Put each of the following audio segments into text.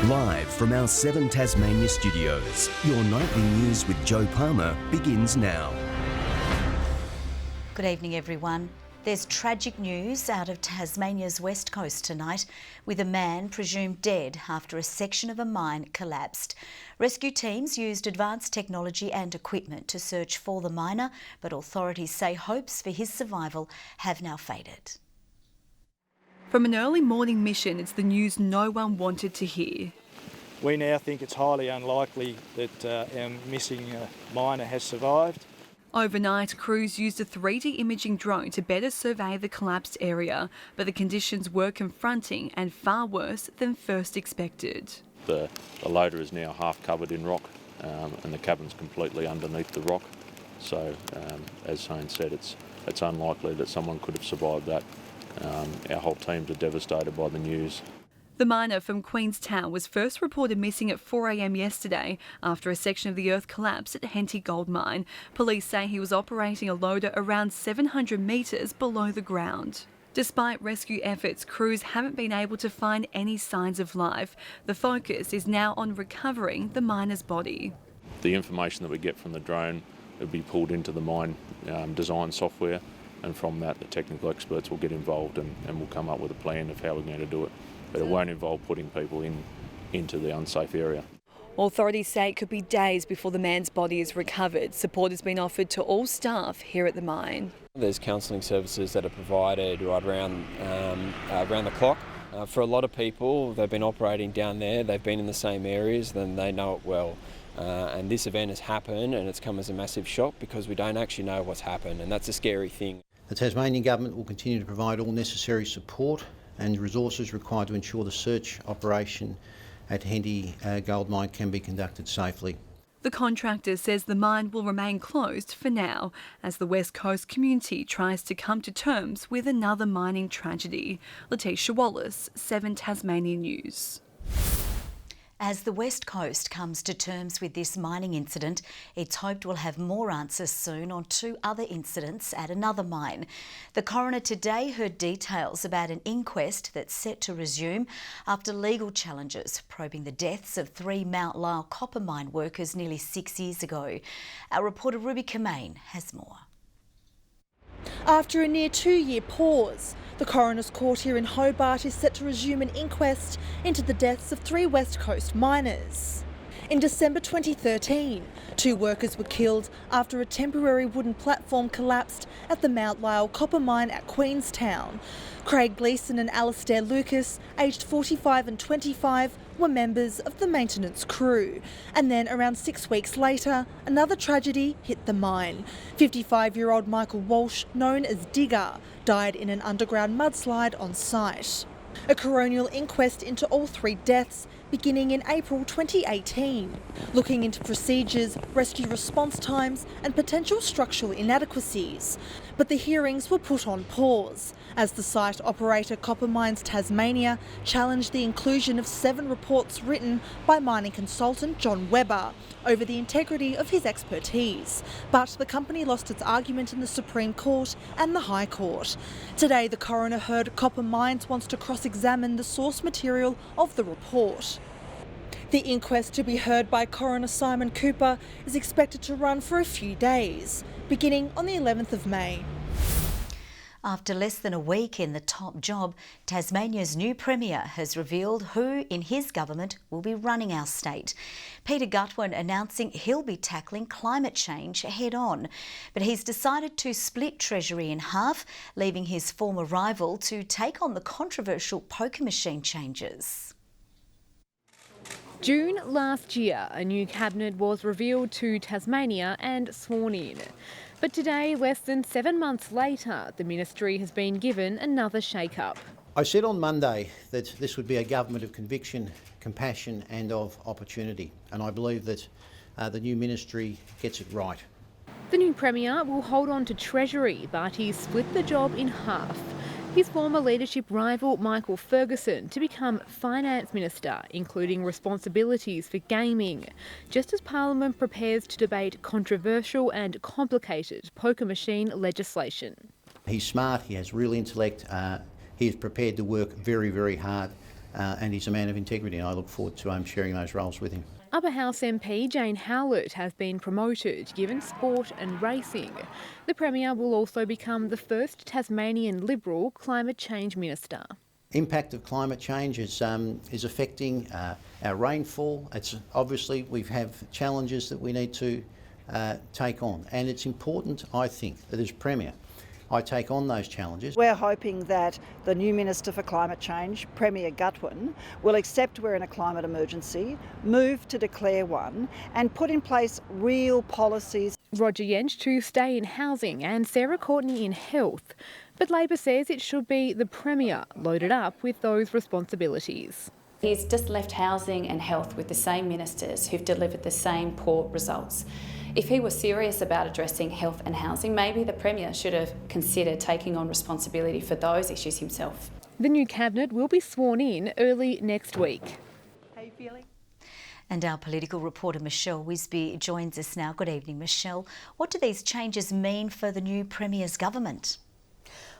Live from our 7 Tasmania studios, your nightly news with Joe Palmer begins now. Good evening, everyone. There's tragic news out of Tasmania's west coast tonight, with a man presumed dead after a section of a mine collapsed. Rescue teams used advanced technology and equipment to search for the miner, but authorities say hopes for his survival have now faded. From an early morning mission, it's the news no one wanted to hear. We now think it's highly unlikely that our missing miner has survived. Overnight, crews used a 3D imaging drone to better survey the collapsed area, but the conditions were confronting and far worse than first expected. The loader is now half covered in rock and the cabin's completely underneath the rock. So, as Shane said, it's unlikely that someone could have survived that. Our whole teams are devastated by the news. The miner from Queenstown was first reported missing at 4 a.m. yesterday after a section of the earth collapsed at Henty Gold Mine. Police say he was operating a loader around 700 metres below the ground. Despite rescue efforts, crews haven't been able to find any signs of life. The focus is now on recovering the miner's body. The information that we get from the drone will be pulled into the mine design software, and from that the technical experts will get involved and will come up with a plan of how we're going to do it. But it won't involve putting people into the unsafe area. Authorities say it could be days before the man's body is recovered. Support has been offered to all staff here at the mine. There's counselling services that are provided right around the clock. For a lot of people, they've been operating down there, they've been in the same areas, then they know it well. And this event has happened and it's come as a massive shock because we don't actually know what's happened, and that's a scary thing. The Tasmanian Government will continue to provide all necessary support and resources required to ensure the search operation at Henty Gold Mine can be conducted safely. The contractor says the mine will remain closed for now as the West Coast community tries to come to terms with another mining tragedy. Letitia Wallace, 7 Tasmanian News. As the West Coast comes to terms with this mining incident, it's hoped we'll have more answers soon on 2 other incidents at another mine. The coroner today heard details about an inquest that's set to resume after legal challenges probing the deaths of 3 Mount Lyell copper mine workers nearly 6 years ago. Our reporter Ruby Kamain has more. After a near 2-year pause, the coroner's court here in Hobart is set to resume an inquest into the deaths of 3 West Coast miners. In December 2013, 2 workers were killed after a temporary wooden platform collapsed at the Mount Lyell copper mine at Queenstown. Craig Gleeson and Alastair Lucas, aged 45 and 25, were members of the maintenance crew. And then around 6 weeks later, another tragedy hit the mine. 55-year-old Michael Walsh, known as Digger, died in an underground mudslide on site. A coronial inquest into all 3 deaths beginning in April 2018, looking into procedures, rescue response times and potential structural inadequacies. But the hearings were put on pause as the site operator Copper Mines Tasmania challenged the inclusion of 7 reports written by mining consultant John Webber over the integrity of his expertise. But the company lost its argument in the Supreme Court and the High Court. Today, the coroner heard Copper Mines wants to cross-examine the source material of the report. The inquest, to be heard by Coroner Simon Cooper, is expected to run for a few days, beginning on the 11th of May. After less than a week in the top job, Tasmania's new Premier has revealed who in his government will be running our state. Peter Gutwein announcing he'll be tackling climate change head on. But he's decided to split Treasury in half, leaving his former rival to take on the controversial poker machine changes. June last year, a new cabinet was revealed to Tasmania and sworn in. But today, less than 7 months later, the ministry has been given another shake-up. I said on Monday that this would be a government of conviction, compassion and of opportunity, and I believe that the new ministry gets it right. The new Premier will hold on to Treasury, but he's split the job in half. His former leadership rival Michael Ferguson to become Finance Minister, including responsibilities for gaming, just as Parliament prepares to debate controversial and complicated poker machine legislation. He's smart, he has real intellect, he is prepared to work very, very hard and he's a man of integrity, and I look forward to sharing those roles with him. Upper House MP Jane Howlett has been promoted, given sport and racing. The Premier will also become the first Tasmanian Liberal climate change minister. Impact of climate change is affecting our rainfall. It's obviously we have challenges that we need to take on, and it's important, I think, that as Premier I take on those challenges. We're hoping that the new Minister for Climate Change, Premier Gutwin, will accept we're in a climate emergency, move to declare one, and put in place real policies. Roger Yench to stay in housing and Sarah Courtney in health. But Labor says it should be the Premier loaded up with those responsibilities. He's just left housing and health with the same ministers who've delivered the same poor results. If he was serious about addressing health and housing, maybe the Premier should have considered taking on responsibility for those issues himself. The new cabinet will be sworn in early next week. How are you feeling? And our political reporter Michelle Wisby joins us now. Good evening, Michelle. What do these changes mean for the new Premier's government?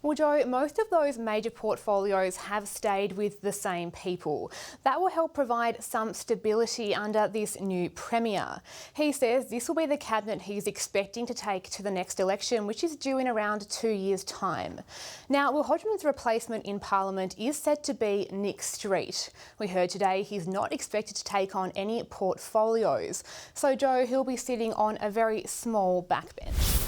Well, Joe, most of those major portfolios have stayed with the same people. That will help provide some stability under this new Premier. He says this will be the cabinet he's expecting to take to the next election, which is due in around 2 years' time. Now, Will Hodgman's replacement in Parliament is said to be Nick Stewart. We heard today he's not expected to take on any portfolios. So, Joe, he'll be sitting on a very small backbench.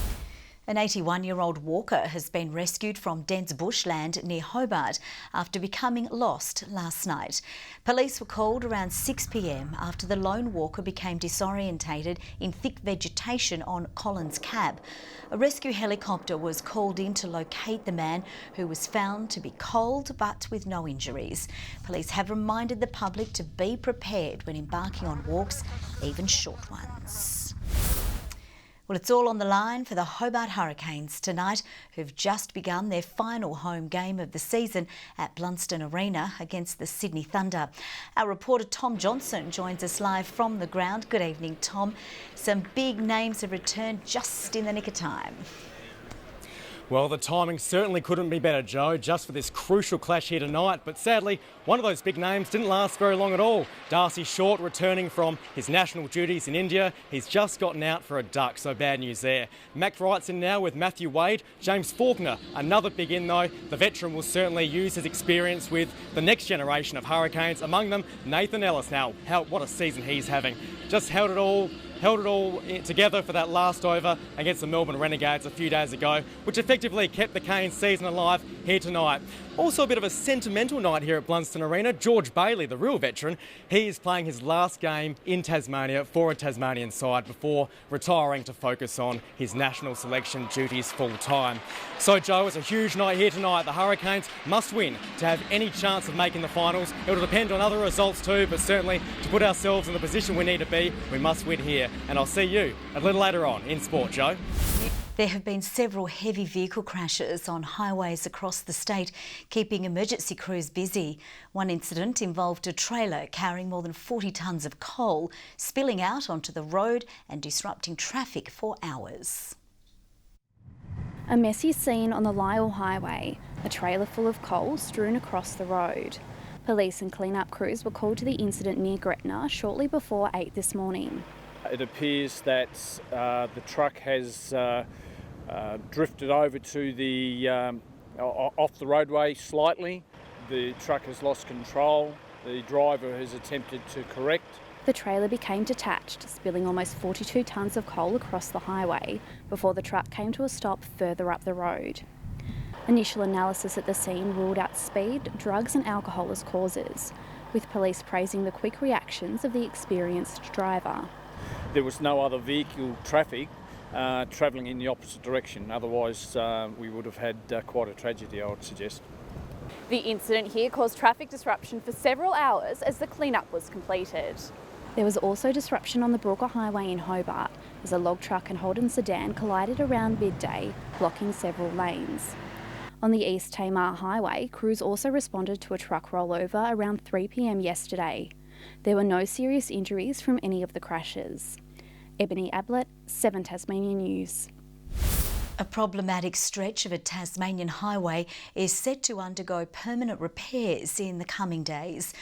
An 81-year-old walker has been rescued from dense bushland near Hobart after becoming lost last night. Police were called around 6 p.m. after the lone walker became disorientated in thick vegetation on Collins Cab. A rescue helicopter was called in to locate the man, who was found to be cold but with no injuries. Police have reminded the public to be prepared when embarking on walks, even short ones. Well, it's all on the line for the Hobart Hurricanes tonight, who've just begun their final home game of the season at Blunston Arena against the Sydney Thunder. Our reporter Tom Johnson joins us live from the ground. Good evening, Tom. Some big names have returned just in the nick of time. Well, the timing certainly couldn't be better, Joe, just for this crucial clash here tonight. But sadly, one of those big names didn't last very long at all. Darcy Short returning from his national duties in India. He's just gotten out for a duck, so bad news there. Mac Wright's in now with Matthew Wade. James Faulkner, another big in though. The veteran will certainly use his experience with the next generation of Hurricanes, among them Nathan Ellis. Now, what a season he's having. Just held it all together for that last over against the Melbourne Renegades a few days ago, which effectively kept the Canes season alive here tonight. Also a bit of a sentimental night here at Blunston Arena. George Bailey, the real veteran, he is playing his last game in Tasmania for a Tasmanian side before retiring to focus on his national selection duties full time. So Joe, it's a huge night here tonight. The Hurricanes must win to have any chance of making the finals. It will depend on other results too, but certainly to put ourselves in the position we need to be, we must win here. And I'll see you a little later on in sport, Joe. There have been several heavy vehicle crashes on highways across the state, keeping emergency crews busy. One incident involved a trailer carrying more than 40 tonnes of coal, spilling out onto the road and disrupting traffic for hours. A messy scene on the Lyell Highway, a trailer full of coal strewn across the road. Police and clean-up crews were called to the incident near Gretna shortly before 8 this morning. It appears that the truck has drifted over to the off the roadway slightly. The truck has lost control. The driver has attempted to correct. The trailer became detached, spilling almost 42 tonnes of coal across the highway before the truck came to a stop further up the road. Initial analysis at the scene ruled out speed, drugs and alcohol as causes, with police praising the quick reactions of the experienced driver. There was no other vehicle traffic travelling in the opposite direction. Otherwise, we would have had quite a tragedy, I would suggest. The incident here caused traffic disruption for several hours as the clean-up was completed. There was also disruption on the Brooker Highway in Hobart as a log truck and Holden sedan collided around midday, blocking several lanes. On the East Tamar Highway, crews also responded to a truck rollover around 3 p.m. yesterday. There were no serious injuries from any of the crashes. Ebony Ablett, 7 Tasmanian News. A problematic stretch of a Tasmanian highway is set to undergo permanent repairs in the coming days.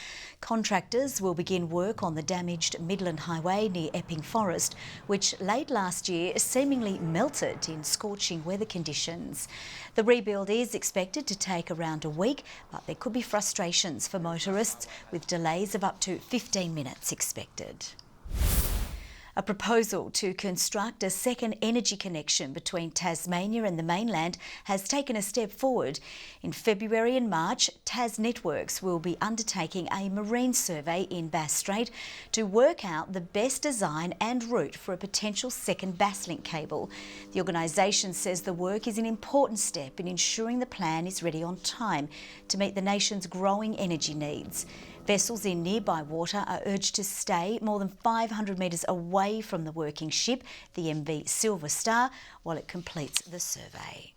Contractors will begin work on the damaged Midland Highway near Epping Forest, which late last year seemingly melted in scorching weather conditions. The rebuild is expected to take around a week, but there could be frustrations for motorists, with delays of up to 15 minutes expected. A proposal to construct a second energy connection between Tasmania and the mainland has taken a step forward. In February and March, Tas Networks will be undertaking a marine survey in Bass Strait to work out the best design and route for a potential second Basslink cable. The organisation says the work is an important step in ensuring the plan is ready on time to meet the nation's growing energy needs. Vessels in nearby water are urged to stay more than 500 metres away from the working ship, the MV Silver Star, while it completes the survey.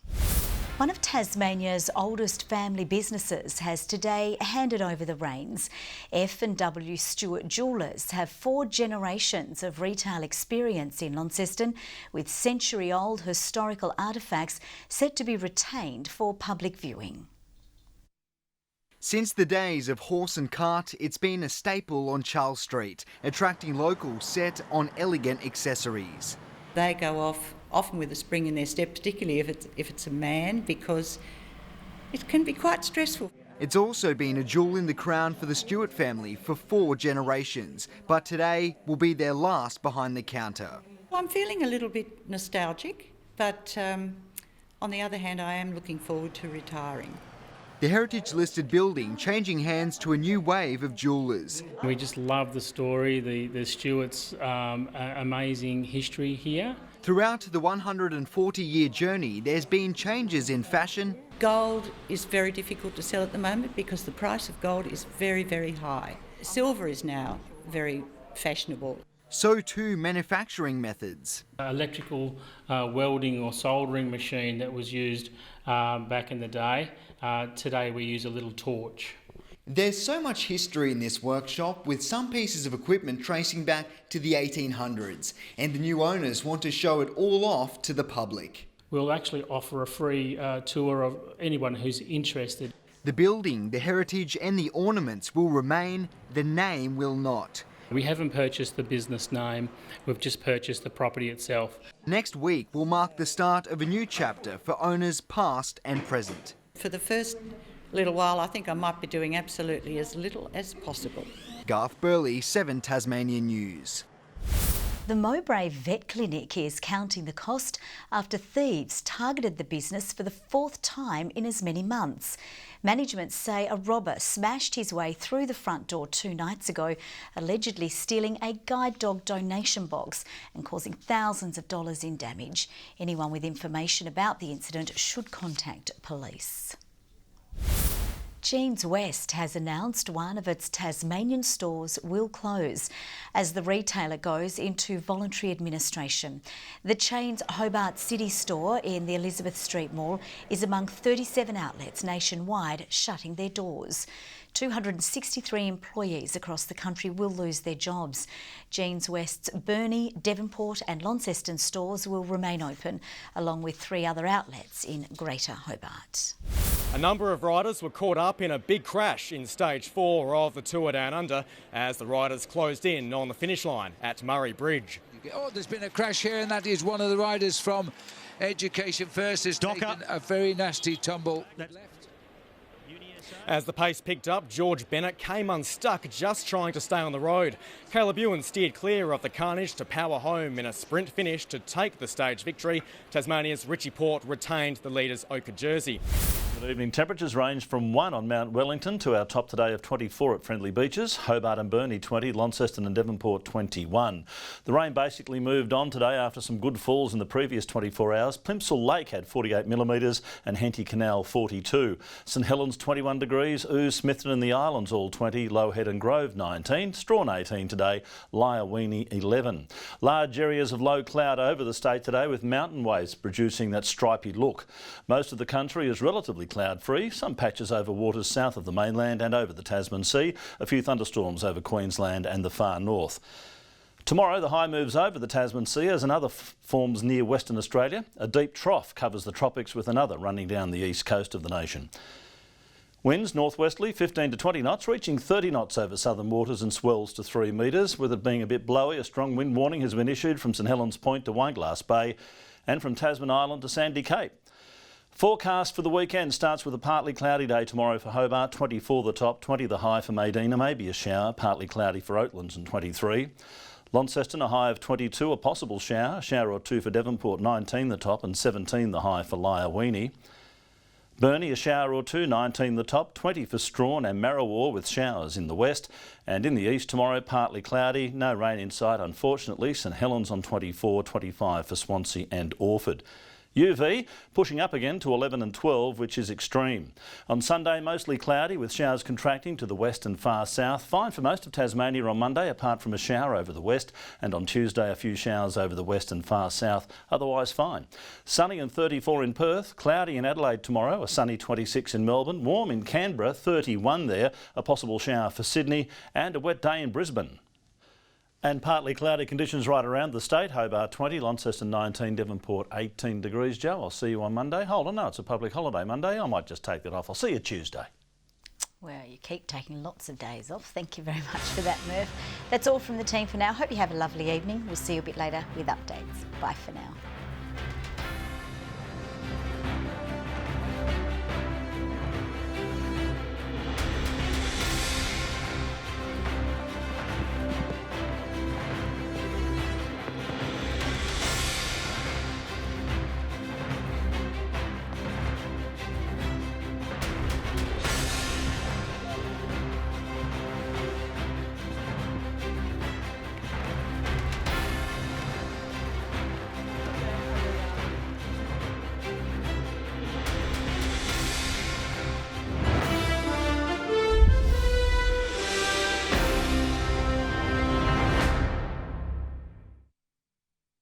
One of Tasmania's oldest family businesses has today handed over the reins. F&W Stewart Jewellers have 4 generations of retail experience in Launceston, with century-old historical artefacts set to be retained for public viewing. Since the days of horse and cart, it's been a staple on Charles Street, attracting locals set on elegant accessories. They go off often with a spring in their step, particularly if it's a man, because it can be quite stressful. It's also been a jewel in the crown for the Stewart family for 4 generations, but today will be their last behind the counter. I'm feeling a little bit nostalgic, but on the other hand, I am looking forward to retiring. The heritage-listed building changing hands to a new wave of jewellers. We just love the story, the Stewart's amazing history here. Throughout the 140-year journey, there's been changes in fashion. Gold is very difficult to sell at the moment because the price of gold is very, very high. Silver is now very fashionable. So too manufacturing methods. Electrical welding or soldering machine that was used back in the day. Today we use a little torch. There's so much history in this workshop, with some pieces of equipment tracing back to the 1800s, and the new owners want to show it all off to the public. We'll actually offer a free tour of anyone who's interested. The building, the heritage and the ornaments will remain, the name will not. We haven't purchased the business name, we've just purchased the property itself. Next week will mark the start of a new chapter for owners past and present. For the first little while, I think I might be doing absolutely as little as possible. Garth Burley, 7 Tasmanian News. The Mowbray Vet Clinic is counting the cost after thieves targeted the business for the 4th time in as many months. Management say a robber smashed his way through the front door 2 nights ago, allegedly stealing a guide dog donation box and causing thousands of dollars in damage. Anyone with information about the incident should contact police. Jeans West has announced one of its Tasmanian stores will close as the retailer goes into voluntary administration. The chain's Hobart City store in the Elizabeth Street Mall is among 37 outlets nationwide shutting their doors. 263 employees across the country will lose their jobs. Jeans West's Burnie, Devonport and Launceston stores will remain open, along with 3 other outlets in Greater Hobart. A number of riders were caught up in a big crash in stage 4 of the Tour Down Under as the riders closed in on the finish line at Murray Bridge. Oh, there's been a crash here, and that is one of the riders from Education First has taken a very nasty tumble. As the pace picked up, George Bennett came unstuck just trying to stay on the road. Caleb Ewan steered clear of the carnage to power home in a sprint finish to take the stage victory. Tasmania's Richie Port retained the leader's ochre jersey. Good evening. Temperatures range from 1 on Mount Wellington to our top today of 24 at Friendly Beaches, Hobart and Burnie 20, Launceston and Devonport 21. The rain basically moved on today after some good falls in the previous 24 hours. Plimsoll Lake had 48 millimetres and Henty Canal 42. St Helens 21 degrees, Ouse, Smithton and the Islands all 20, Low Head and Grove 19, Strawn 18 today, Lyell, Weenie 11. Large areas of low cloud over the state today with mountain waves producing that stripy look. Most of the country is relatively cloud-free, some patches over waters south of the mainland and over the Tasman Sea, a few thunderstorms over Queensland and the far north. Tomorrow the high moves over the Tasman Sea as another forms near Western Australia. A deep trough covers the tropics with another running down the east coast of the nation. Winds northwesterly 15 to 20 knots, reaching 30 knots over southern waters and swells to 3 metres. With it being a bit blowy, a strong wind warning has been issued from St Helens Point to Wineglass Bay and from Tasman Island to Sandy Cape. Forecast for the weekend starts with a partly cloudy day tomorrow for Hobart, 24 the top, 20 the high for Medina, maybe a shower, partly cloudy for Oatlands and 23. Launceston a high of 22, a possible shower or two for Devonport, 19 the top and 17 the high for Lyell. Burnie a shower or two, 19 the top, 20 for Strawn and Marrawar with showers in the west. And in the east tomorrow, partly cloudy, no rain in sight unfortunately. St Helens on 24, 25 for Swansea and Orford. UV pushing up again to 11 and 12, which is extreme. On Sunday, mostly cloudy with showers contracting to the west and far south. Fine for most of Tasmania on Monday, apart from a shower over the west. And on Tuesday, a few showers over the west and far south. Otherwise fine. Sunny and 34 in Perth. Cloudy in Adelaide tomorrow. A sunny 26 in Melbourne. Warm in Canberra, 31 there. A possible shower for Sydney. And a wet day in Brisbane. And partly cloudy conditions right around the state. Hobart 20, Launceston 19, Devonport 18 degrees. Joe, I'll see you on Monday. Hold on, no, it's a public holiday Monday. I might just take that off. I'll see you Tuesday. Well, you keep taking lots of days off. Thank you very much for that, Murph. That's all from the team for now. Hope you have a lovely evening. We'll see you a bit later with updates. Bye for now.